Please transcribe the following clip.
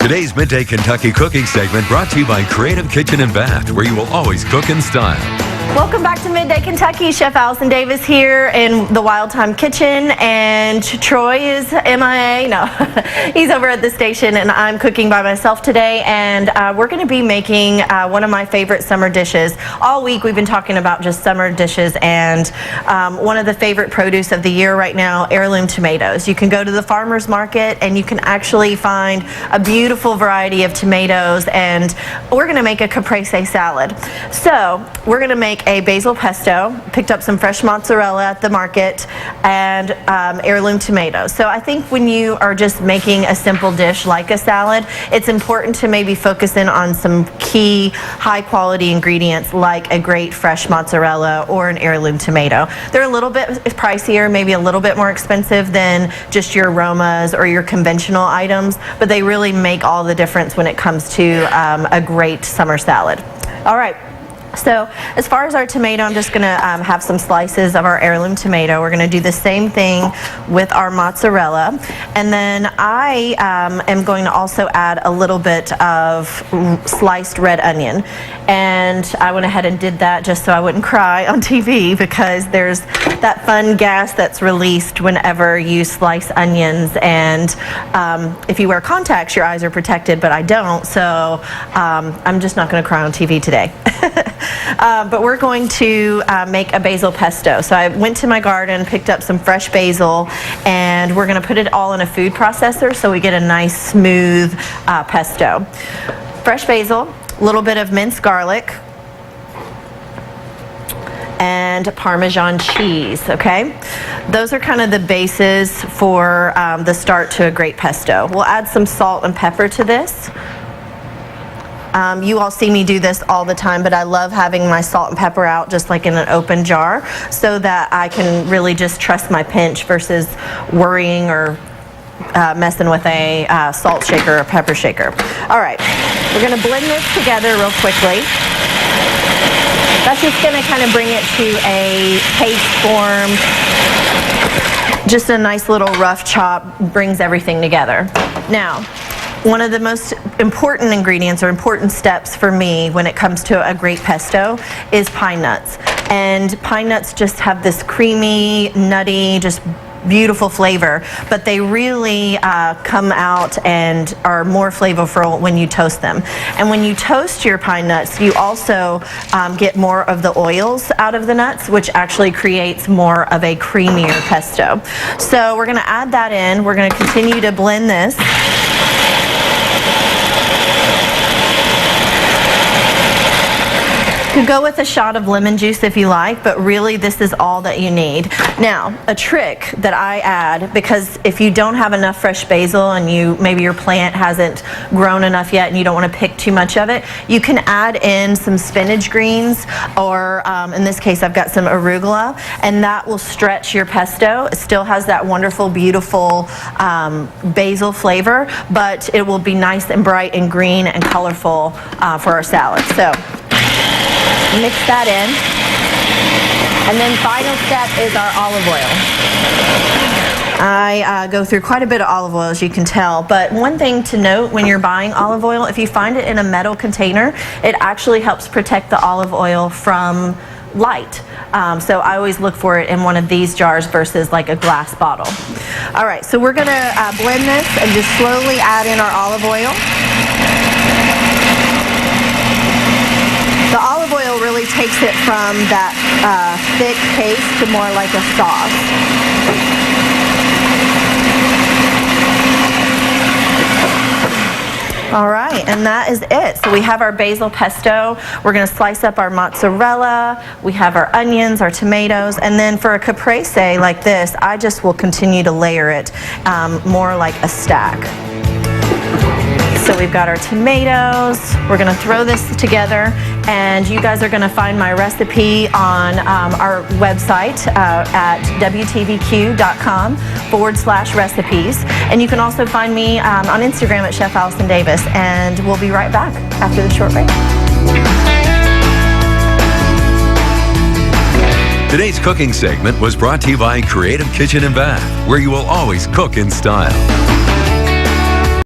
Today's Midday Kentucky cooking segment brought to you by Creative Kitchen and Bath, where you will always cook in style. Welcome back to Midday Kentucky. Chef Allison Davis here in the Wild Time Kitchen, and Troy is MIA. No, he's over at the station, and I'm cooking by myself today, and we're going to be making one of my favorite summer dishes. All week we've been talking about just summer dishes, and one of the favorite produce of the year right now, heirloom tomatoes. You can go to the farmer's market and you can actually find a beautiful variety of tomatoes, and we're going to make a caprese salad. So we're going to make a basil pesto, picked up some fresh mozzarella at the market, and heirloom tomatoes. So I think when you are just making a simple dish like a salad, it's important to maybe focus in on some key high quality ingredients like a great fresh mozzarella or an heirloom tomato. They're a little bit pricier, maybe a little bit more expensive than just your aromas or your conventional items, but they really make all the difference when it comes to a great summer salad. All right. So as far as our tomato, I'm just going to have some slices of our heirloom tomato. We're going to do the same thing with our mozzarella. And then I am going to also add a little bit of sliced red onion. And I went ahead and did that just so I wouldn't cry on TV, because there's that fun gas that's released whenever you slice onions. And if you wear contacts, your eyes are protected, but I don't. So I'm just not going to cry on TV today. But we're going to make a basil pesto. So I went to my garden, picked up some fresh basil, and we're going to put it all in a food processor so we get a nice smooth pesto. Fresh basil, a little bit of minced garlic, and Parmesan cheese, okay? Those are kind of the bases for the start to a great pesto. We'll add some salt and pepper to this. You all see me do this all the time, but I love having my salt and pepper out just like in an open jar so that I can really just trust my pinch versus worrying or messing with a salt shaker or pepper shaker. All right, we're going to blend this together real quickly. That's just going to kind of bring it to a paste form. Just a nice little rough chop brings everything together. Now, one of the most important ingredients or important steps for me when it comes to a great pesto is pine nuts. And pine nuts just have this creamy, nutty, just beautiful flavor, but they really come out and are more flavorful when you toast them. And when you toast your pine nuts, you also get more of the oils out of the nuts, which actually creates more of a creamier pesto. So we're going to add that in. We're going to continue to blend this. You could go with a shot of lemon juice if you like, but really this is all that you need. Now, a trick that I add, because if you don't have enough fresh basil and maybe your plant hasn't grown enough yet and you don't want to pick too much of it, you can add in some spinach greens, or in this case I've got some arugula, and that will stretch your pesto. It still has that wonderful, beautiful basil flavor, but it will be nice and bright and green and colorful for our salad. So mix that in. And then final step is our olive oil. I go through quite a bit of olive oil, as you can tell, but one thing to note when you're buying olive oil, if you find it in a metal container, it actually helps protect the olive oil from light. So I always look for it in one of these jars versus like a glass bottle. All right, so we're gonna blend this and just slowly add in our olive oil. The olive oil really takes it from that thick paste to more like a sauce. All right, and that is it. So we have our basil pesto. We're going to slice up our mozzarella. We have our onions, our tomatoes, and then for a caprese like this, I just will continue to layer it more like a stack. So we've got our tomatoes. We're going to throw this together, and you guys are going to find my recipe on our website at wtvq.com/recipes. And you can also find me on Instagram at Chef Allison Davis, and we'll be right back after the short break. Today's cooking segment was brought to you by Creative Kitchen and Bath, where you will always cook in style.